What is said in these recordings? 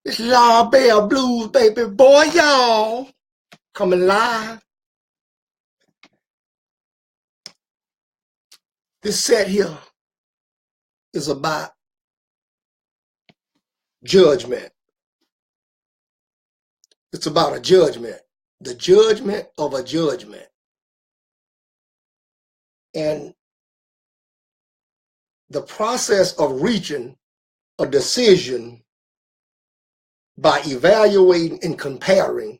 It's Law Bell Blues, baby boy, y'all. Coming live. This set here is about judgment. It's about a judgment. The judgment of a judgment. And the process of reaching a decision by evaluating and comparing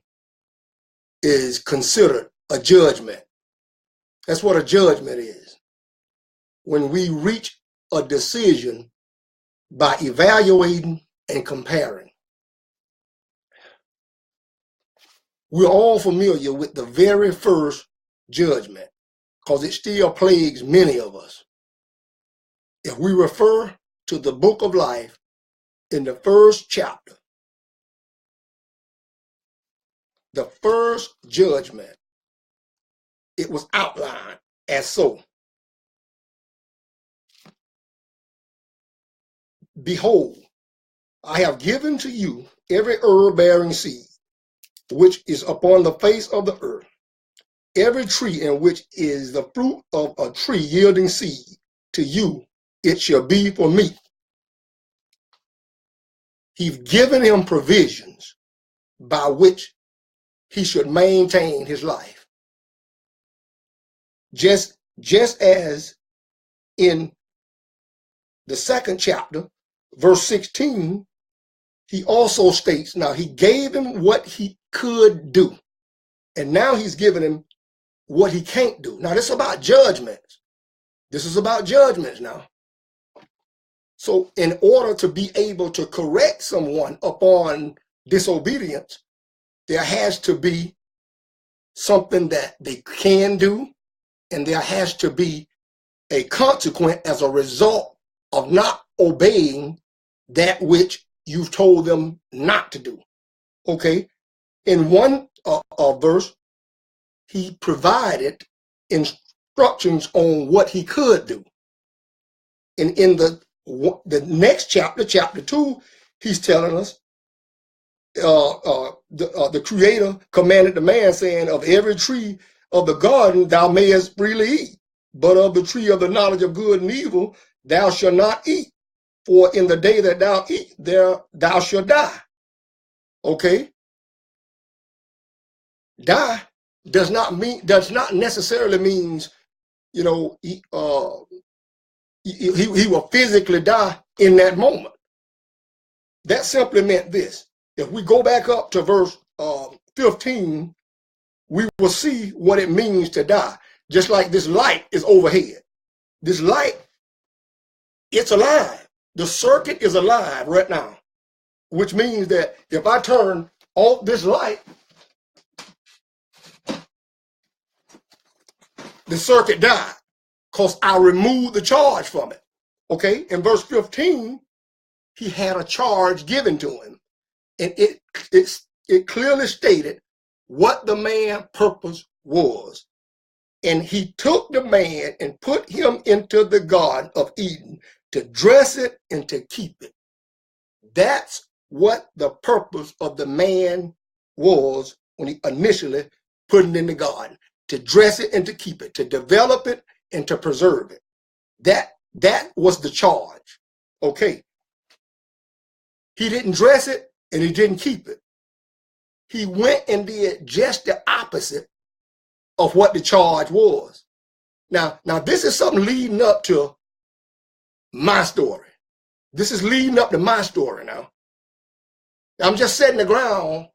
is considered a judgment. That's what a judgment is. When we reach a decision by evaluating and comparing. We're all familiar with the very first judgment because it still plagues many of us. If we refer to the book of life in the first chapter, the first judgment, it was outlined as so. Behold, I have given to you every herb-bearing seed, which is upon the face of the earth, every tree in which is the fruit of a tree yielding seed, to you it shall be for meat. He's given him provisions by which he should maintain his life. Just as in the second chapter, verse 16, he also states, now he gave him what he could do, and now he's given him what he can't do. Now this is about judgments. This is about judgments now. So in order to be able to correct someone upon disobedience, there has to be something that they can do, and there has to be a consequence as a result of not obeying that which you've told them not to do. Okay? In one verse, he provided instructions on what he could do. And in the next chapter, chapter 2, he's telling us the Creator commanded the man, saying, of every tree of the garden thou mayest freely eat, but of the tree of the knowledge of good and evil thou shalt not eat, for in the day that thou eat there thou shalt die. Okay? Die does not necessarily means, you know, he will physically die in that moment. That simply meant this. If we go back up to verse 15, we will see what it means to die. Just like this light is overhead. This light, it's alive. The circuit is alive right now, which means that if I turn off this light, the circuit died because I removed the charge from it. Okay, in verse 15, he had a charge given to him. And it clearly stated what the man's purpose was. And he took the man and put him into the Garden of Eden to dress it and to keep it. That's what the purpose of the man was when he initially put it in the garden. To dress it and to keep it, to develop it and to preserve it. That was the charge. Okay. He didn't dress it and he didn't keep it. He went and did just the opposite of what the charge was. Now this is something leading up to my story. This is leading up to my story now. I'm just setting the ground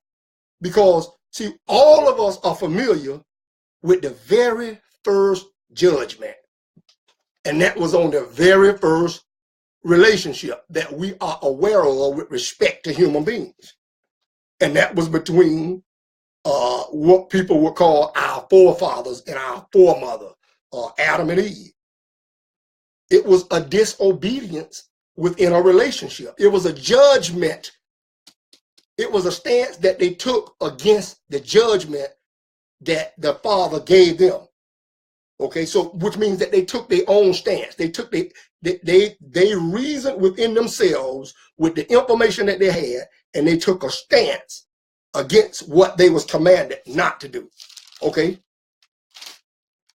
because, see, all of us are familiar with the very first judgment. And that was on the very first relationship that we are aware of with respect to human beings. And that was between what people would call our forefathers and our foremother, Adam and Eve. It was a disobedience within a relationship. It was a judgment. It was a stance that they took against the judgment that the Father gave them. Okay, so which means that they took their own stance. They They reasoned within themselves with the information that they had, and they took a stance against what they was commanded not to do. Okay?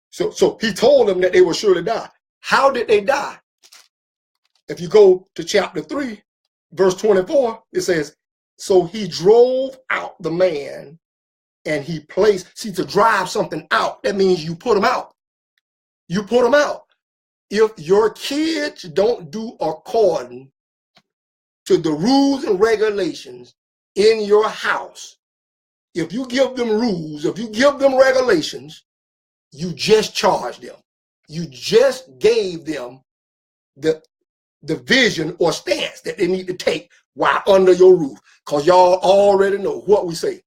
So he told them that they would surely die. How did they die? If you go to chapter 3, verse 24, it says, so he drove out the man and he placed, see, to drive something out, that means you put them out. You put them out. If your kids don't do according to the rules and regulations in your house, if you give them rules, if you give them regulations, you just charged them. You just gave them the vision or stance that they need to take while under your roof. Because y'all already know what we say.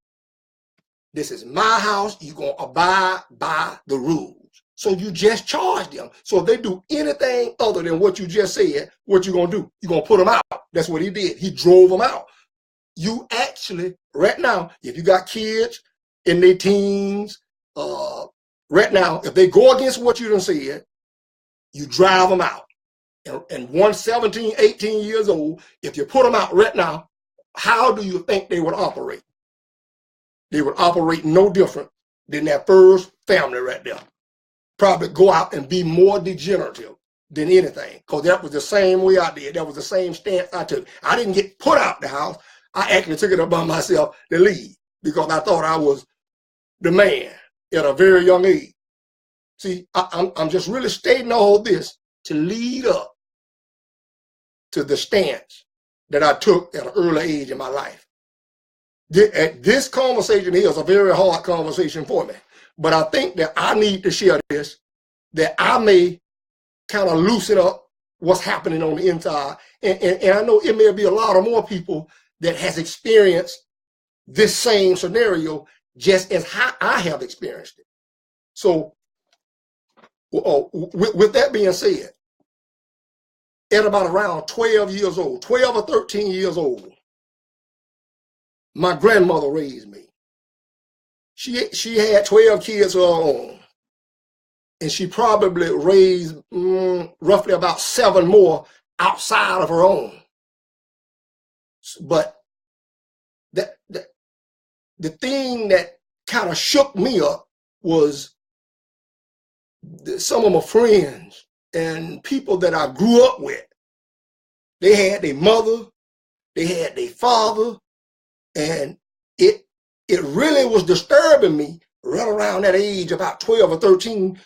This is my house. You're going to abide by the rules. So you just charge them. So if they do anything other than what you just said, what you going to do? You're going to put them out. That's what he did. He drove them out. You actually, right now, if you got kids in their teens, right now, if they go against what you done said, you drive them out. And one 17, 18 years old, if you put them out right now, how do you think they would operate? They would operate no different than that first family right there. Probably go out and be more degenerative than anything, because that was the same way I did. That was the same stance I took. I didn't get put out the house. I actually took it upon myself to leave because I thought I was the man at a very young age. See, I'm just really stating all this to lead up to the stance that I took at an early age in my life. This conversation here is a very hard conversation for me, but I think that I need to share this, that I may kind of loosen up what's happening on the inside. And I know it may be a lot of more people that has experienced this same scenario just as how I have experienced it. So with that being said, at about around 12 years old, 12 or 13 years old, my grandmother raised me. She had 12 kids of her own, and she probably raised roughly about 7 more outside of her own. But the thing that kind of shook me up was some of my friends and people that I grew up with. They had their mother, they had their father, and it really was disturbing me right around that age, about 12 or 13.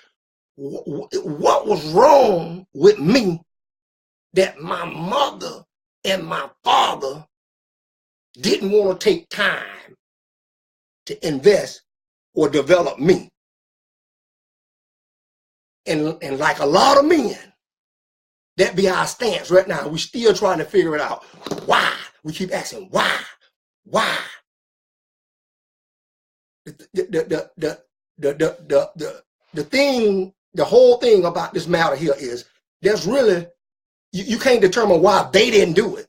What was wrong with me that my mother and my father didn't want to take time to invest or develop me? And like a lot of men, that be our stance right now. We still trying to figure it out. Why? We keep asking, why? Why? The thing, the whole thing about this matter here is there's really, you can't determine why they didn't do it.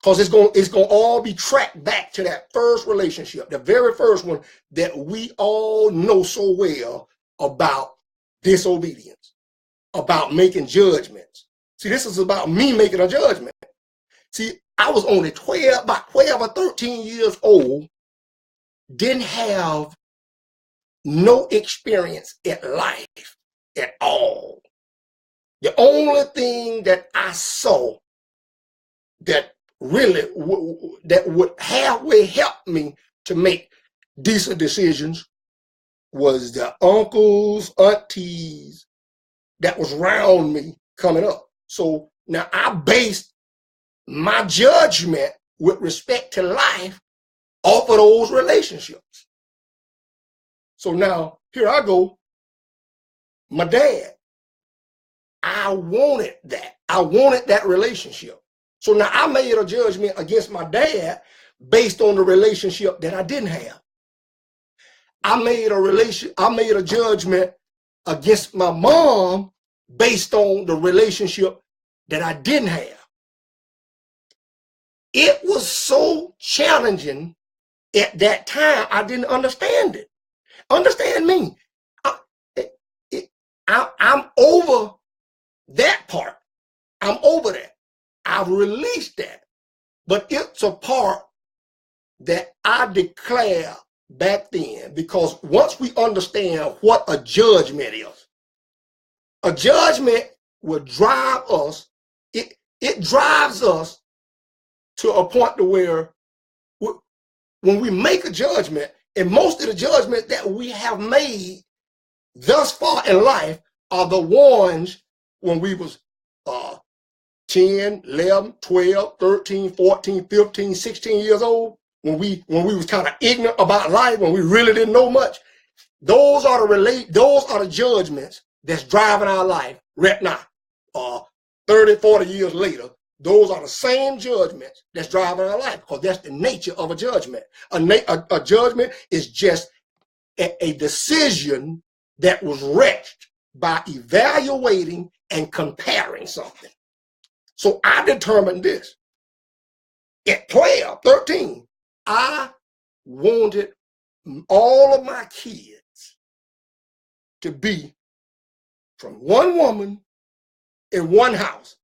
Because it's going to all be tracked back to that first relationship, the very first one that we all know so well about disobedience, about making judgments. See, this is about me making a judgment. See, I was only about 12 or 13 years old, didn't have no experience in life at all. The only thing that I saw that really that would halfway help me to make decent decisions was the uncles, aunties that was around me coming up. So now I based my judgment with respect to life off of those relationships. So now here I go. My dad, I wanted that. I wanted that relationship. So now I made a judgment against my dad based on the relationship that I didn't have. I made a judgment against my mom based on the relationship that I didn't have. It was so challenging at that time. I didn't understand it. Understand me. I'm over that part. I'm over that. I've released that. But it's a part that I declare back then, because once we understand what a judgment is, a judgment will drive us, it drives us to a point to where when we make a judgment, and most of the judgments that we have made thus far in life are the ones when we was 10, 11, 12, 13, 14, 15, 16 years old, when we was kind of ignorant about life, when we really didn't know much. Those are the judgments that's driving our life right now. 30, 40 years later, those are the same judgments that's driving our life, because that's the nature of a judgment. A judgment is just a decision that was reached by evaluating and comparing something. So I determined this. At 12, 13, I wanted all of my kids to be from one woman in one house,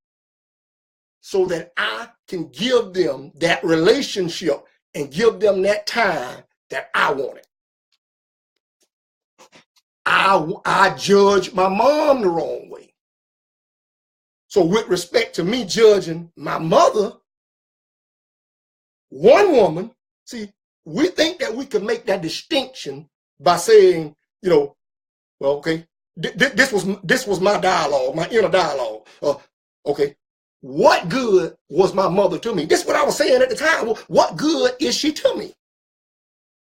so that I can give them that relationship and give them that time that I wanted. I judged my mom the wrong way. So with respect to me judging my mother, one woman, see, we think that we can make that distinction by saying, well, okay, this was my dialogue, my inner dialogue. Okay, what good was my mother to me? This is what I was saying at the time. Well, what good is she to me?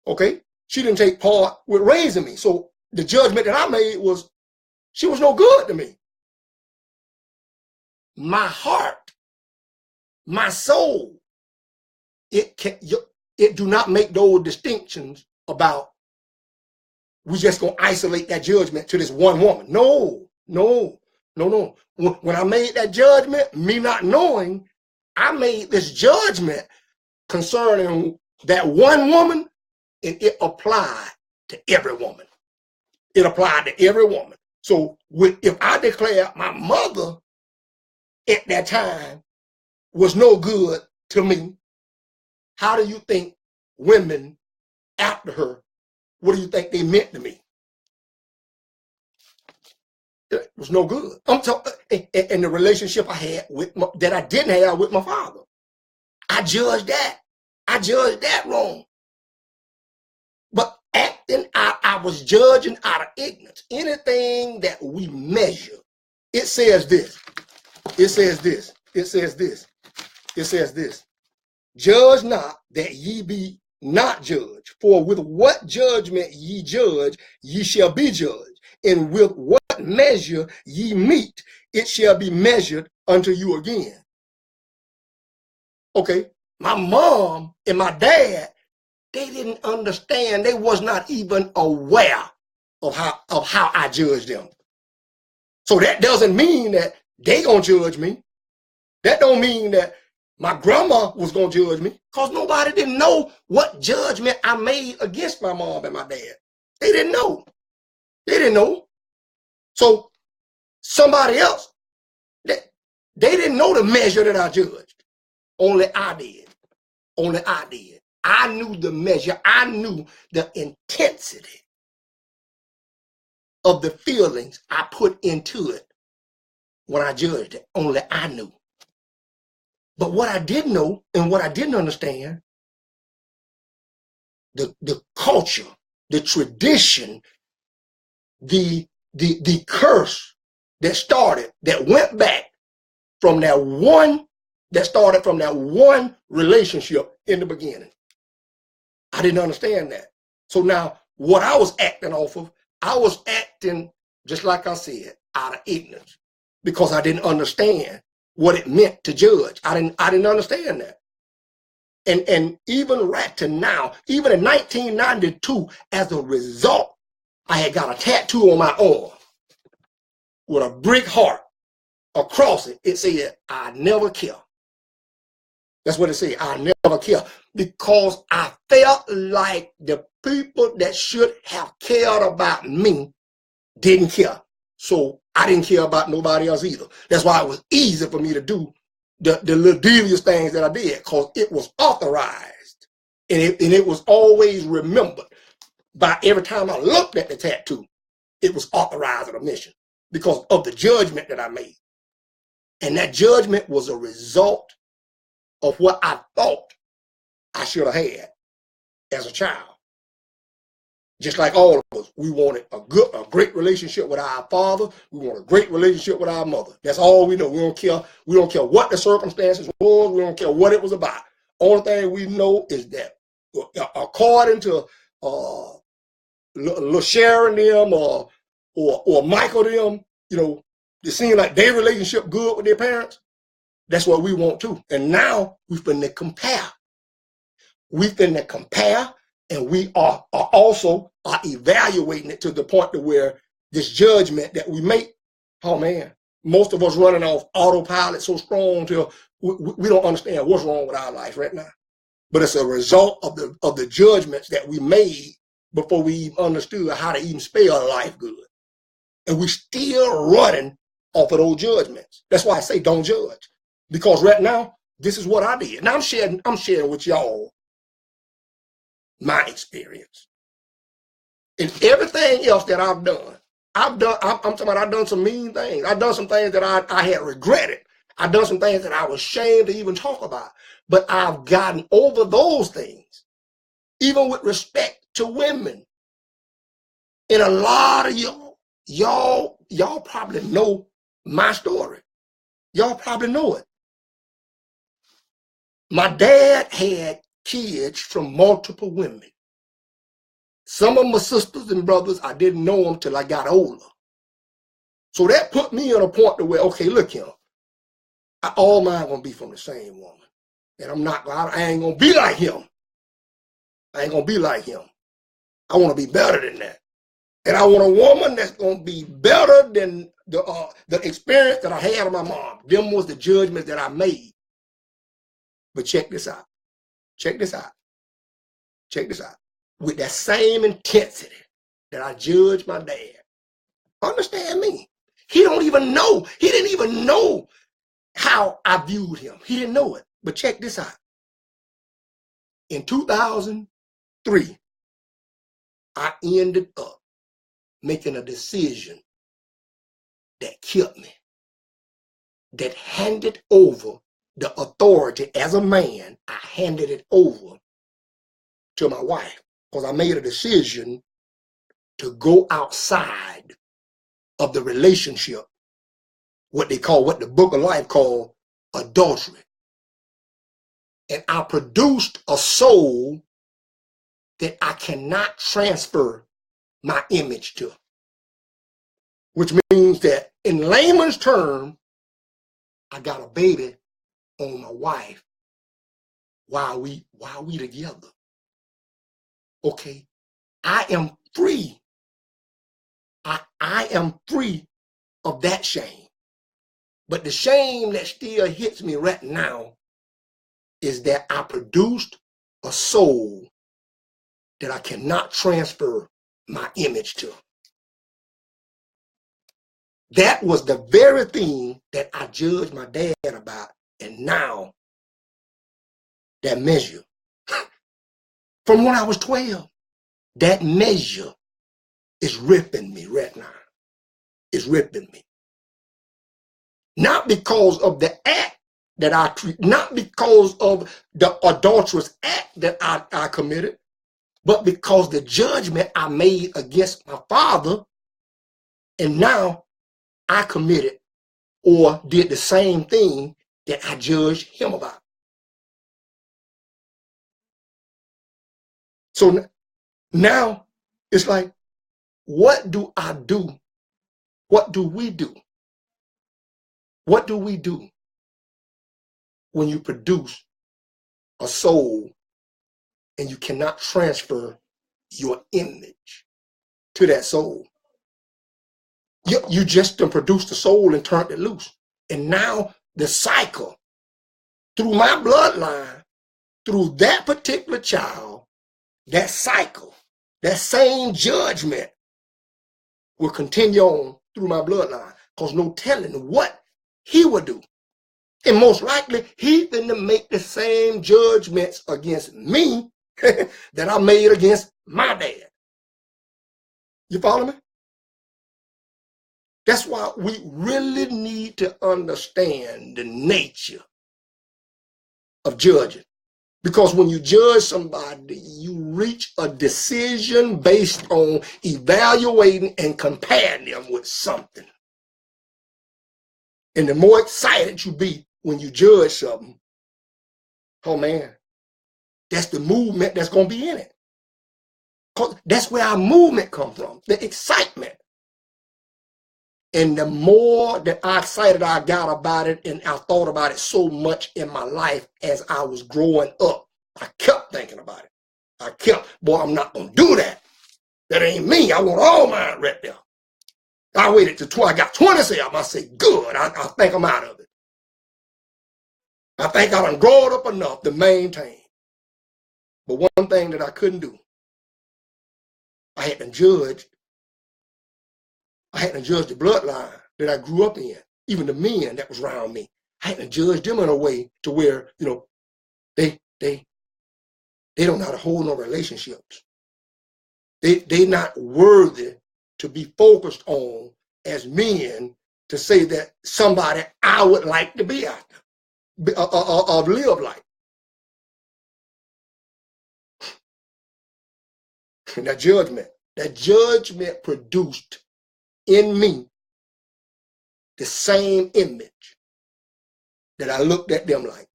Okay, she didn't take part with raising me. So the judgment that I made was she was no good to me. My heart, my soul, it do not make those distinctions about we just gonna isolate that judgment to this one woman. No. When I made that judgment, me not knowing, I made this judgment concerning that one woman, and it applied to every woman. It applied to every woman. So if I declare my mother at that time was no good to me, how do you think women after her, what do you think they meant to me? It was no good. I'm talking, and the relationship I had that I didn't have with my father, I judged that. I judged that wrong. But I was judging out of ignorance. Anything that we measure, it says this. It says this. It says this. It says this. Judge not that ye be not judged. For with what judgment ye judge, ye shall be judged. And with what measure ye meet, it shall be measured unto you again. Okay, my mom and my dad, they didn't understand. They was not even aware of how I judged them. So that doesn't mean that they gonna judge me. That don't mean that my grandma was gonna judge me, because nobody didn't know what judgment I made against my mom and my dad. They didn't know. They didn't know. So somebody else, they didn't know the measure that I judged. Only I did. Only I did. I knew the measure. I knew the intensity of the feelings I put into it when I judged it. Only I knew. But what I didn't know and what I didn't understand, the culture, the tradition, the curse that went back from that one, that started from that one relationship in the beginning. I didn't understand that. So now what I was acting off of, I was acting, just like I said, out of ignorance, because I didn't understand what it meant to judge. I didn't understand that. And even right to now, even in 1992, as a result, I had got a tattoo on my arm with a brick heart. Across it, it said, I never care. That's what it said, I never care. Because I felt like the people that should have cared about me didn't care. So I didn't care about nobody else either. That's why it was easy for me to do the little devious things that I did, because it was authorized. And it was always remembered by every time I looked at the tattoo, it was authorized a mission because of the judgment that I made. And that judgment was a result of what I thought I should have had as a child. Just like all of us, we wanted a great relationship with our father. We want a great relationship with our mother. That's all we know. We don't care. We don't care what the circumstances was. We don't care what it was about. Only thing we know is that according to little Sharon them or Michael them, it seems like their relationship good with their parents. That's what we want too. And now we finna compare. We finna compare, and we are also evaluating it to the point to where this judgment that we make, oh man, most of us running off autopilot so strong till we don't understand what's wrong with our life right now. But it's a result of the judgments that we made before we even understood how to even spell life good. And we still running off of those judgments. That's why I say don't judge. Because right now, this is what I did. Now I'm sharing with y'all my experience. And everything else that I've done, I'm talking about I've done some mean things. I've done some things that I had regretted. I've done some things that I was ashamed to even talk about. But I've gotten over those things, even with respect to women. And a lot of y'all probably know my story. Y'all probably know it. My dad had kids from multiple women. Some of my sisters and brothers, I didn't know them till I got older. So that put me in a point to where, okay, look here, all mine gonna be from the same woman. And I ain't gonna be like him. I ain't gonna be like him. I wanna be better than that. And I want a woman that's gonna be better than the experience that I had with my mom. Them was the judgments that I made. But check this out. Check this out. Check this out. With that same intensity that I judged my dad. Understand me. He don't even know. He didn't even know how I viewed him. He didn't know it. But check this out. In 2003, I ended up making a decision that killed me, that handed over the authority as a man. I handed it over to my wife because I made a decision to go outside of the relationship, what the book of life called adultery. And I produced a soul that I cannot transfer my image to. Which means that in layman's term, I got a baby on my wife while we together. Okay, I am free. I am free of that shame. But the shame that still hits me right now is that I produced a soul that I cannot transfer my image to. That was the very thing that I judged my dad about. And now that measure, from when I was 12, that measure is ripping me right now. It's ripping me. Not because of the act that not because of the adulterous act that I committed, but because the judgment I made against my father, and now I committed or did the same thing that I judged him about. So now it's like, what do I do? What do we do? What do we do when you produce a soul and you cannot transfer your image to that soul? You just produced the soul and turned it loose. And now the cycle through my bloodline, through that particular child, that cycle, that same judgment will continue on through my bloodline. because no telling what he would do. And most likely, he's going to make the same judgments against me that I made against my dad. You follow me? That's why we really need to understand the nature of judging. Because when you judge somebody, you reach a decision based on evaluating and comparing them with something. And the more excited you be when you judge something, oh man, that's the movement that's going to be in it. That's where our movement comes from, the excitement. And the more that I excited I got about it, and I thought about it so much in my life as I was growing up, I kept thinking about it. Boy, I'm not going to do that. That ain't me. I want all mine right there. I waited till I got 20 of them. I said, good, I think I'm out of it. I think I done grown up enough to maintain. But one thing that I couldn't do, I had to judge the bloodline that I grew up in, even the men that was around me. I had to judge them in a way to where, they don't know how to hold no relationships. They not worthy to be focused on as men to say that somebody I would like to be after, live like. And that judgment produced in me the same image that I looked at them like.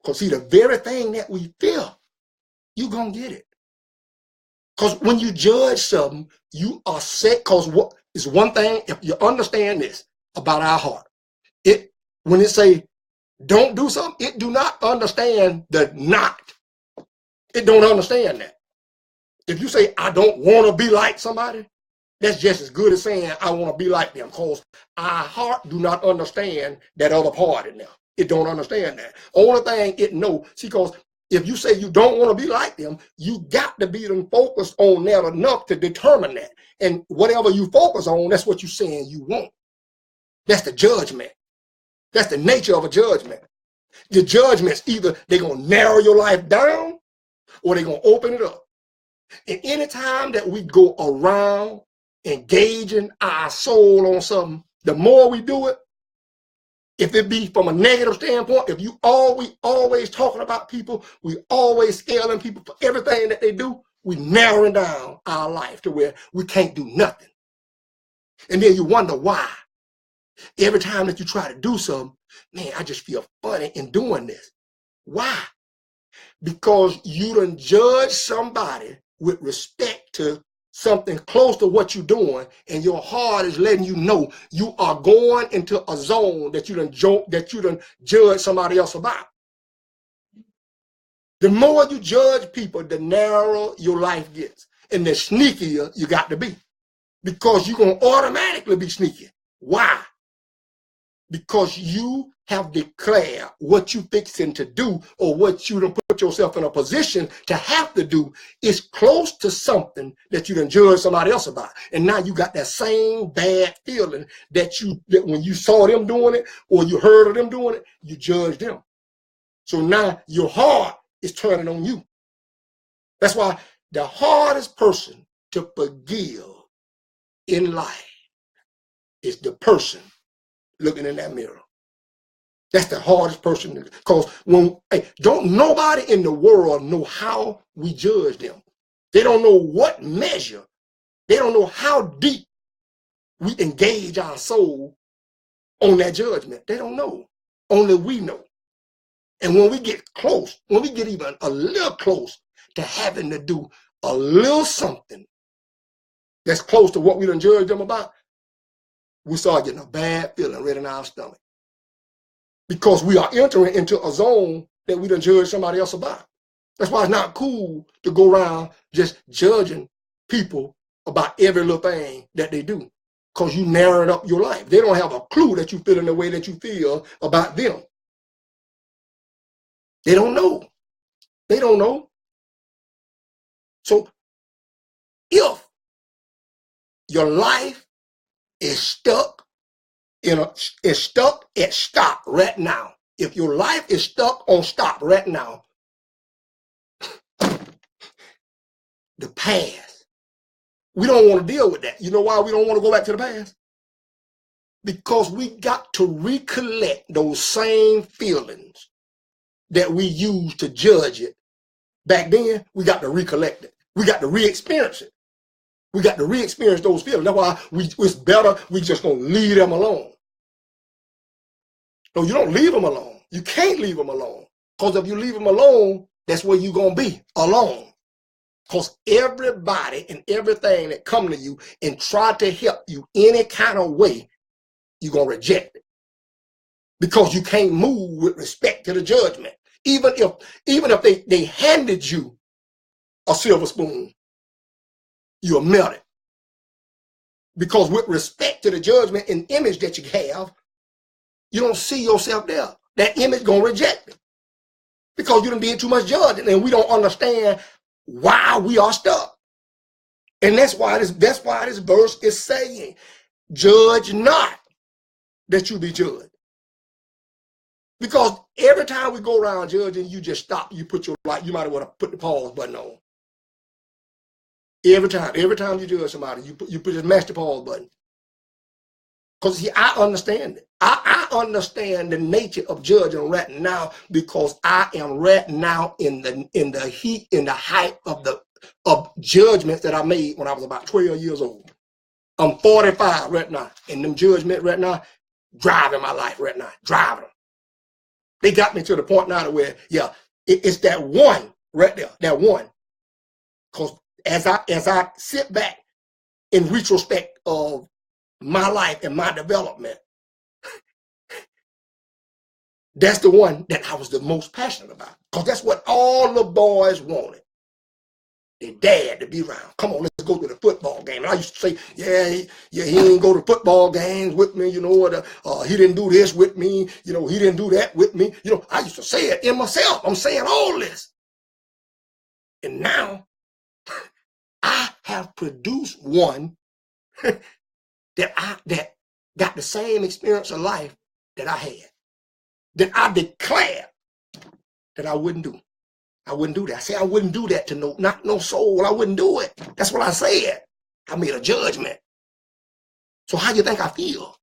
Because see, the very thing that we feel, you're going to get it. Because when you judge something, you are set. Because what is one thing, if you understand this about our heart, when it say don't do something, it do not understand the not. It don't understand that. If you say I don't want to be like somebody, that's just as good as saying I want to be like them, because our heart do not understand that other part in there. It don't understand that. Only thing it know, see, because if you say you don't want to be like them, you got to be focused on that enough to determine that. And whatever you focus on, that's what you're saying you want. That's the judgment. That's the nature of a judgment. The judgment's either they're going to narrow your life down or they're going to open it up. And anytime that we go around engaging our soul on something, the more we do it, if it be from a negative standpoint, if we always talking about people, we always scaling people for everything that they do, we narrowing down our life to where we can't do nothing. And then you wonder why. Every time that you try to do something, man, I just feel funny in doing this. Why? Because you done judge somebody with respect to something close to what you're doing, and your heart is letting you know you are going into a zone that you done judge somebody else about. The more you judge people, the narrower your life gets, and the sneakier you got to be, because you're going to automatically be sneaky. Why? Because you have declared what you fixing to do, or what you done put yourself in a position to have to do is close to something that you done judge somebody else about. And now you got that same bad feeling that when you saw them doing it or you heard of them doing it, you judged them. So now your heart is turning on you. That's why the hardest person to forgive in life is the person looking in that mirror. That's the hardest person, because don't nobody in the world know how we judge them. They don't know what measure. They don't know how deep we engage our soul on that judgment. They don't know. Only we know. And when we get close, when we get even a little close to having to do a little something that's close to what we done judged them about, we start getting a bad feeling right in our stomach. Because we are entering into a zone that we done judge somebody else about. That's why it's not cool to go around just judging people about every little thing that they do, because you narrowed up your life. They don't have a clue that you feel in the way that you feel about them. They don't know. They don't know. So if your life is stuck is stuck at stop right now. If your life is stuck on stop right now, the past, we don't want to deal with that. You know why we don't want to go back to the past? Because we got to recollect those same feelings that we used to judge it. Back then, we got to recollect it. We got to re-experience it. We got to re-experience those feelings. That's why it's better we just gonna leave them alone. No, you don't leave them alone. You can't leave them alone. Because if you leave them alone, that's where you're gonna be, alone. Because everybody and everything that come to you and try to help you any kind of way, you're gonna reject it. Because you can't move with respect to the judgment. Even if they handed you a silver spoon, you'll melt it. Because with respect to the judgment and image that you have, you don't see yourself there. That image gonna reject it. Because you done did too much judging and we don't understand why we are stuck. And that's why this verse is saying, judge not that you be judged. Because every time we go around judging, you just stop, you put your light, you might want to put the pause button on. Every time you judge somebody, you put just mash the pause button. Because see, I understand it. I understand the nature of judging right now because I am right now in the heat, in the height of judgments that I made when I was about 12 years old. I'm 45 right now, and them judgments right now, driving my life right now, driving them. They got me to the point now where, yeah, it's that one right there, that one. Because as I sit back in retrospect of my life and my development, that's the one that I was the most passionate about. Because that's what all the boys wanted. Their dad to be around. Come on, let's go to the football game. And I used to say, yeah, he ain't go to football games with me, you know, he didn't do this with me, you know, he didn't do that with me. You know, I used to say it in myself. I'm saying all this. And now I have produced one that got the same experience of life that I had, that I declared that I wouldn't do. I wouldn't do that. I said I wouldn't do that to not no soul. I wouldn't do it. That's what I said. I made a judgment. So how do you think I feel?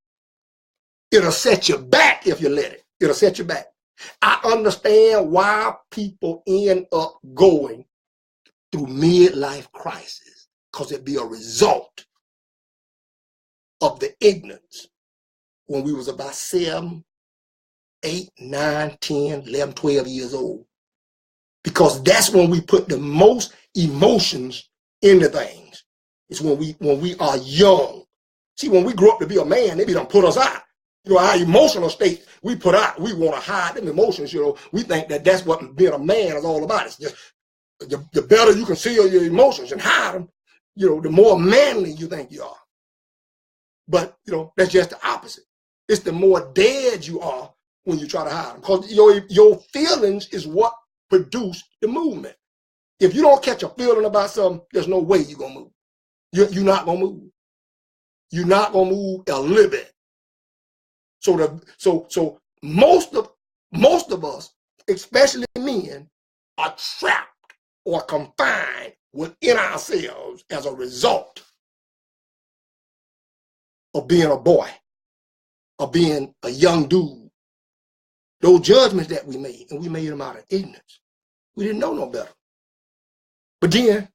It'll set you back if you let it. It'll set you back. I understand why people end up going through midlife crisis, because it be a result of the ignorance when we was about 7, 8, 9, 10, 11, 12 years old. Because that's when we put the most emotions into things. It's when we are young. See, when we grow up to be a man, they be done put us out. You know, our emotional state we put out. We want to hide them emotions. You know, we think that that's what being a man is all about. It's just the better you conceal your emotions and hide them, you know, the more manly you think you are. But you know, that's just the opposite. It's the more dead you are when you try to hide them, because your feelings is what produce the movement. If you don't catch a feeling about something, there's no way you're gonna move. You're not gonna move. You're not gonna move a little bit. So most of us, especially men, are trapped or confined within ourselves as a result of being a boy, of being a young dude. Those judgments that we made, and we made them out of ignorance. We didn't know no better. But then,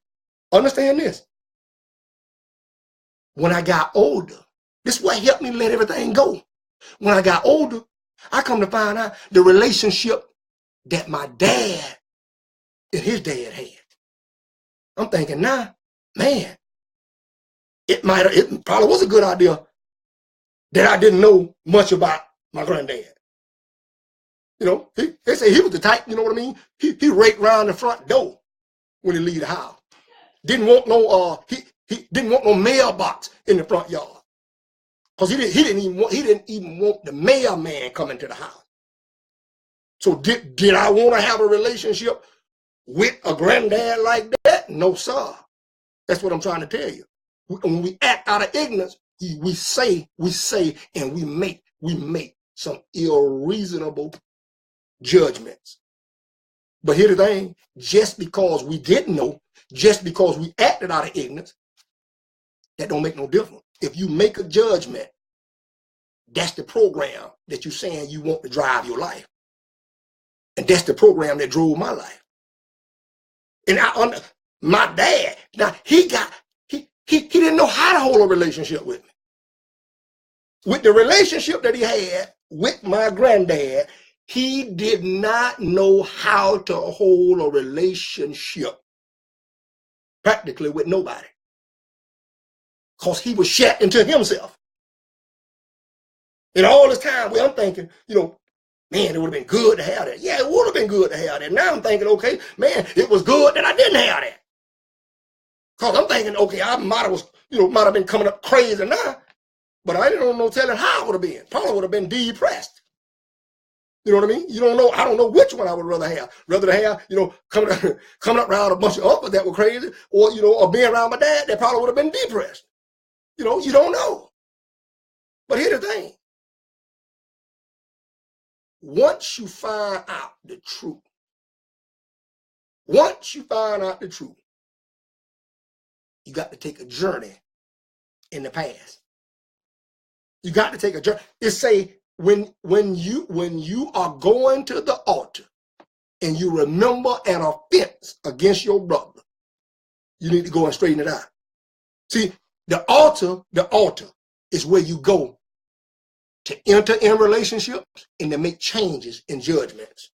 understand this. When I got older, this is what helped me let everything go. When I got older, I come to find out the relationship that my dad and his dad had. I'm thinking now, man, it probably was a good idea that I didn't know much about my granddad. You know, they say he was the type, you know what I mean? He raked around the front door when he leave the house. Didn't want no he didn't want no mailbox in the front yard. Because he didn't even want the mailman coming to the house. So did I want to have a relationship with a granddad like that? No, sir. That's what I'm trying to tell you. When we act out of ignorance, we say, and we make some unreasonable judgments. But here's the thing, just because we didn't know, just because we acted out of ignorance, that don't make no difference. If you make a judgment, that's the program that you're saying you want to drive your life. And that's the program that drove my life. And my dad, now he didn't know how to hold a relationship with me. With the relationship that he had with my granddad, he did not know how to hold a relationship practically with nobody. Because he was shut into himself. And all this time, I'm thinking, man, it would have been good to have that. Yeah, it would have been good to have that. Now I'm thinking, okay, man, it was good that I didn't have that. Because I'm thinking, okay, I might have been coming up crazy now, but I didn't know telling how it would have been. Probably would have been depressed. You know what I mean? You don't know. I don't know which one I would rather have. Rather than have, coming up around a bunch of uncles that were crazy, or being around my dad that probably would have been depressed. You don't know. But here's the thing. Once you find out the truth, you got to take a journey in the past. You got to take a journey. It say when you are going to the altar and you remember an offense against your brother, you need to go and straighten it out. See, the altar is where you go to enter in relationships and to make changes in judgments.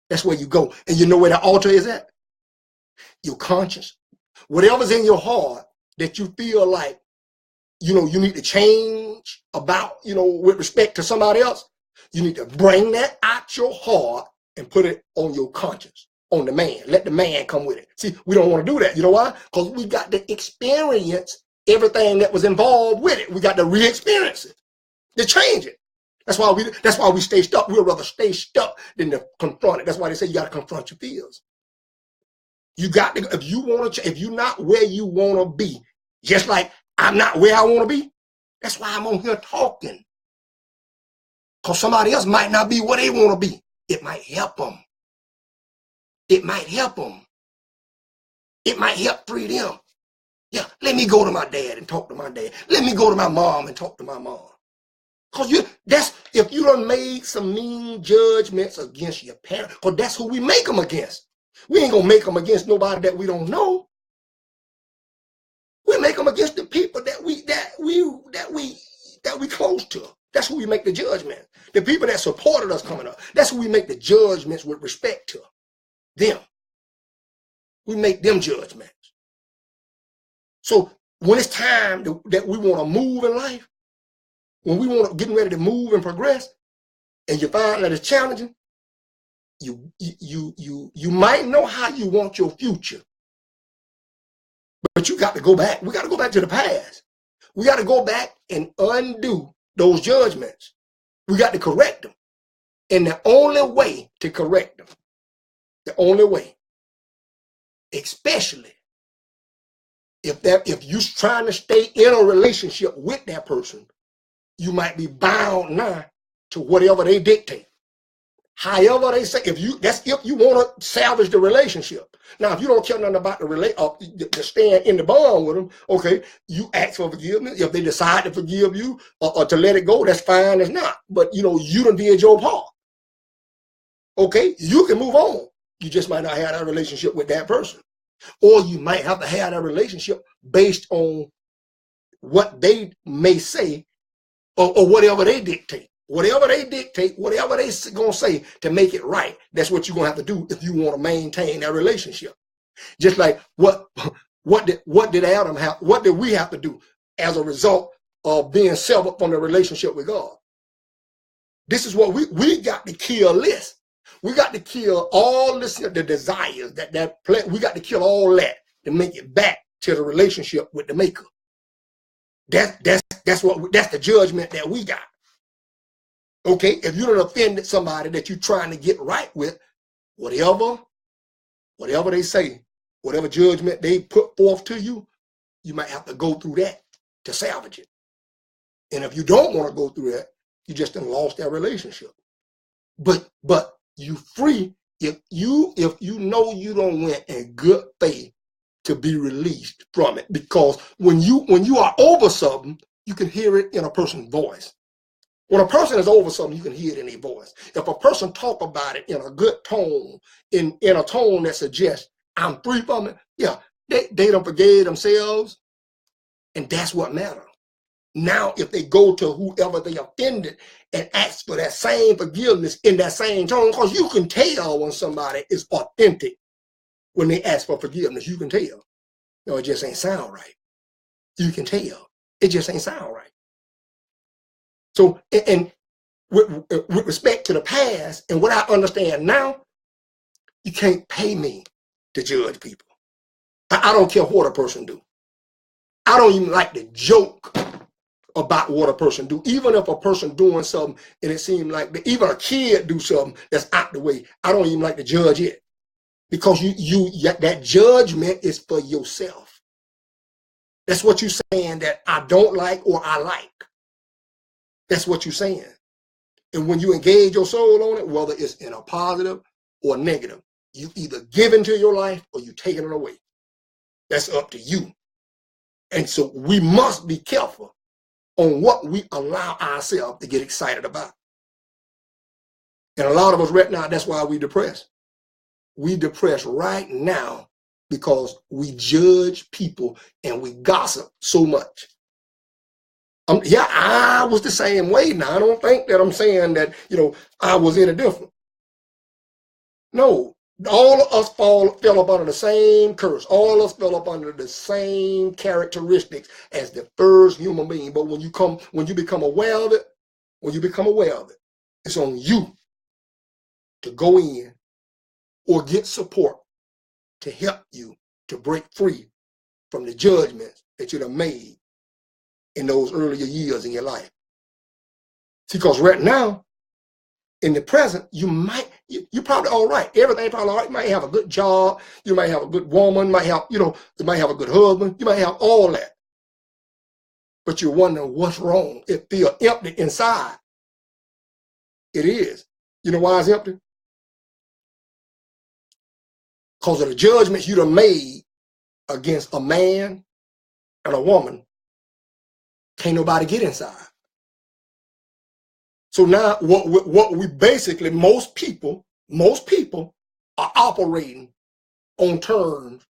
That's where you go. And you know where the altar is at? Your conscience. Whatever's in your heart that you feel like, you need to change about, with respect to somebody else, you need to bring that out your heart and put it on your conscience, on the man. Let the man come with it. See, we don't want to do that. You know why? Because we got to experience everything that was involved with it. We got to re-experience it, to change it. That's why we stay stuck. We'd rather stay stuck than to confront it. That's why they say you got to confront your fears. You got to, if you're not where you want to be, just like I'm not where I want to be, that's why I'm on here talking. Because somebody else might not be where they want to be. It might help them. It might help them. It might help free them. Yeah, let me go to my dad and talk to my dad. Let me go to my mom and talk to my mom. Because if you done made some mean judgments against your parents, because that's who we make them against. We ain't gonna make them against nobody that we don't know. We make them against the people that we close to. That's who we make the judgment. The people that supported us coming up. That's who we make the judgments with respect to. Them. We make them judgments. So when it's time that we want to move in life, when we want to get ready to move and progress, and you find that it's challenging, you might know how you want your future, but you got to go back. We got to go back to the past. We got to go back and undo those judgments. We got to correct them. And the only way to correct them, the only way, especially if you're trying to stay in a relationship with that person, you might be bound now to whatever they dictate. However they say, if you want to salvage the relationship. Now, if you don't care nothing about to stand in the bond with them, okay, you ask for forgiveness. If they decide to forgive you or to let it go, that's fine. It's not. But you done did your part. Okay, you can move on. You just might not have that relationship with that person, or you might have to have that relationship based on what they may say or whatever they dictate. Whatever they dictate, whatever they gonna say to make it right, that's what you're gonna have to do if you want to maintain that relationship. Just like what did Adam have? What did we have to do as a result of being severed from the relationship with God? This is what we got to kill this. We got to kill all this, the desires we got to kill all that to make it back to the relationship with the Maker. That's the judgment that we got. Okay, if you done offended somebody that you're trying to get right with, whatever they say, whatever judgment they put forth to you, you might have to go through that to salvage it. And if you don't want to go through that, you just done lost that relationship. But you free if you know you don't went in good faith to be released from it. Because when you are over something, you can hear it in a person's voice. When a person is over something, you can hear it in their voice. If a person talk about it in a good tone, in a tone that suggests I'm free from it, yeah, they don't forgive themselves, and that's what matters. Now, if they go to whoever they offended and ask for that same forgiveness in that same tone, because you can tell when somebody is authentic when they ask for forgiveness. You can tell. No, it just ain't sound right. You can tell. It just ain't sound right. So, and with respect to the past and what I understand now, you can't pay me to judge people. I don't care what a person do. I don't even like to joke about what a person do. Even if a person doing something and it seems like even a kid do something that's out the way, I don't even like to judge it. Because that judgment is for yourself. That's what you're saying that I don't like or I like. That's what you're saying. And when you engage your soul on it, whether it's in a positive or negative, you either give into your life or you taking it away. That's up to you. And so we must be careful on what we allow ourselves to get excited about. And a lot of us right now, that's why we depressed. We depressed right now because we judge people and we gossip so much. Yeah, I was the same way. Now, I don't think that I'm saying that, I was any different. No, all of us fell up under the same curse. All of us fell up under the same characteristics as the first human being. But when you become aware of it, it's on you to go in or get support to help you to break free from the judgments that you'd have made in those earlier years in your life. See, because right now, in the present, you're probably all right. Everything probably all right. You might have a good job. You might have a good woman. You might have a good husband. You might have all that. But you're wondering what's wrong. It feels empty inside. It is. You know why it's empty? Because of the judgments you'd have made against a man and a woman. Can't nobody get inside. So now what we basically, most people are operating on terms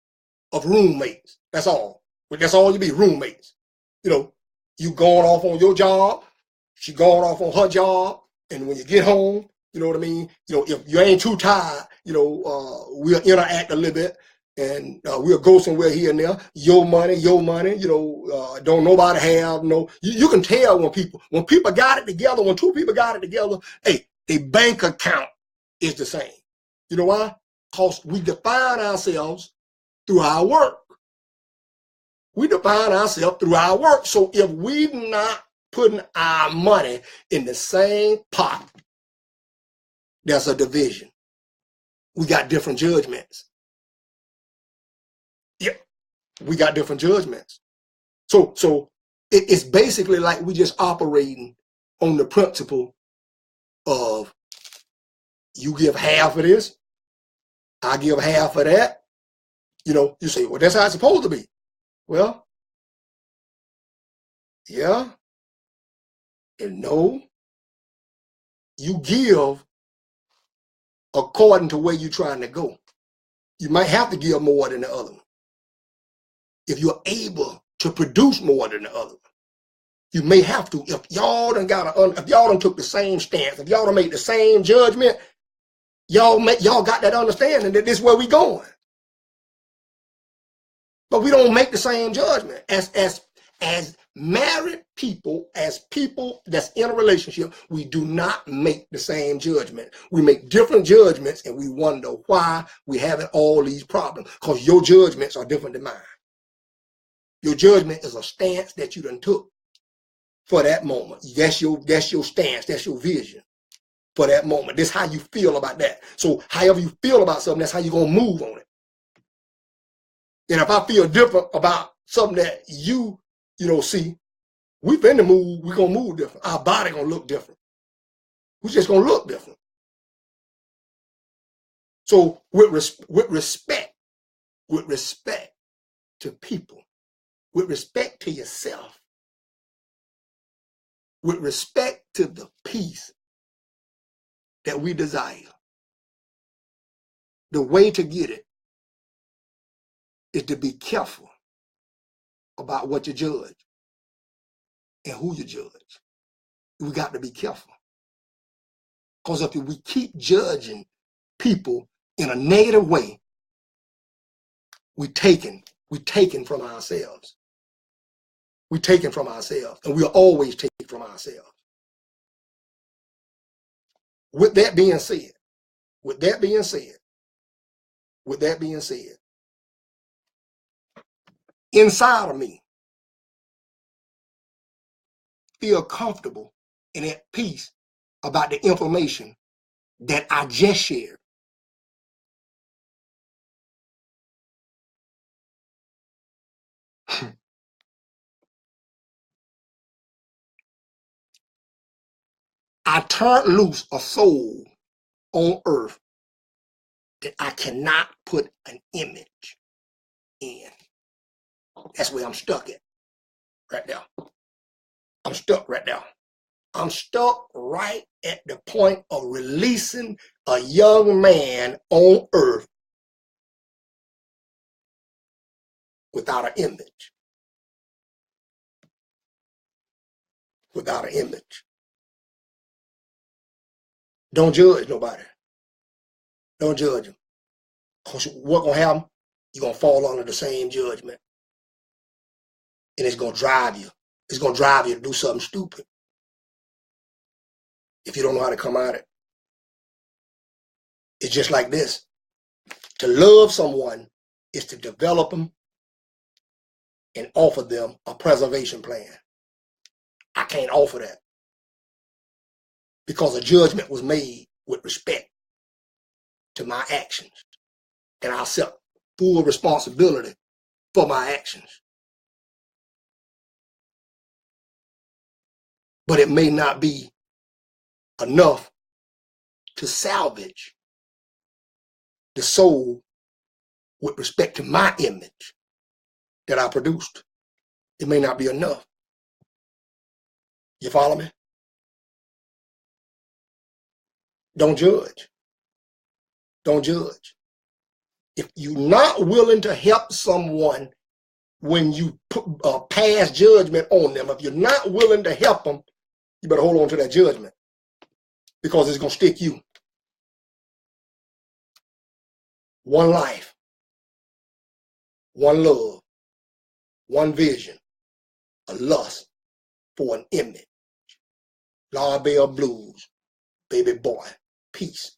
of roommates. That's all. That's all you be, roommates. You going off on your job, she going off on her job, and when you get home, you know what I mean? If you ain't too tired, we'll interact a little bit. And we'll go somewhere here and there. Your money, don't nobody have no. You can tell when people got it together, when two people got it together, hey, their bank account is the same. You know why? Because we define ourselves through our work. So if we're not putting our money in the same pot, there's a division. We got different judgments. Yeah, we got different judgments. So it's basically like we just operating on the principle of you give half of this, I give half of that. You say, well, that's how it's supposed to be. Well, yeah, and no. You give according to where you're trying to go. You might have to give more than the other one. If you're able to produce more than the other one, you may have to. If y'all done took the same stance, if y'all done made the same judgment, y'all got that understanding that this is where we going. But we don't make the same judgment as married people, as people that's in a relationship. We do not make the same judgment. We make different judgments, and we wonder why we having all these problems. Because your judgments are different than mine. Your judgment is a stance that you done took for that moment. That's your stance. That's your vision for that moment. That's how you feel about that. So however you feel about something, that's how you're going to move on it. And if I feel different about something that you see, We finna move, we're gonna move different. Our body gonna look different. We're just gonna look different. So with respect to people, with respect to yourself, with respect to the peace that we desire, the way to get it is to be careful about what you judge and who you judge. We got to be careful. Because if we keep judging people in a negative way, we taken from ourselves. We taken from ourselves, and we'll always take from ourselves. With that being said, inside of me, feel comfortable and at peace about the information that I just shared. I turned loose a soul on earth that I cannot put an image in. That's where I'm stuck at right now. I'm stuck right now. I'm stuck right at the point of releasing a young man on earth without an image. Without an image. Don't judge nobody. Don't judge them. Because what's going to happen? You're going to fall under the same judgment. And it's going to drive you. It's going to drive you to do something stupid if you don't know how to come at it. It's just like this. To love someone is to develop them and offer them a preservation plan. I can't offer that because a judgment was made with respect to my actions, and I accept full responsibility for my actions. But it may not be enough to salvage the soul with respect to my image that I produced. It may not be enough. You follow me? Don't judge. Don't judge. If you're not willing to help someone when you pass judgment on them, if you're not willing to help them, you better hold on to that judgment because it's going to stick you. One life, one love, one vision, a lust for an image. Law Bell Blues, baby boy, peace.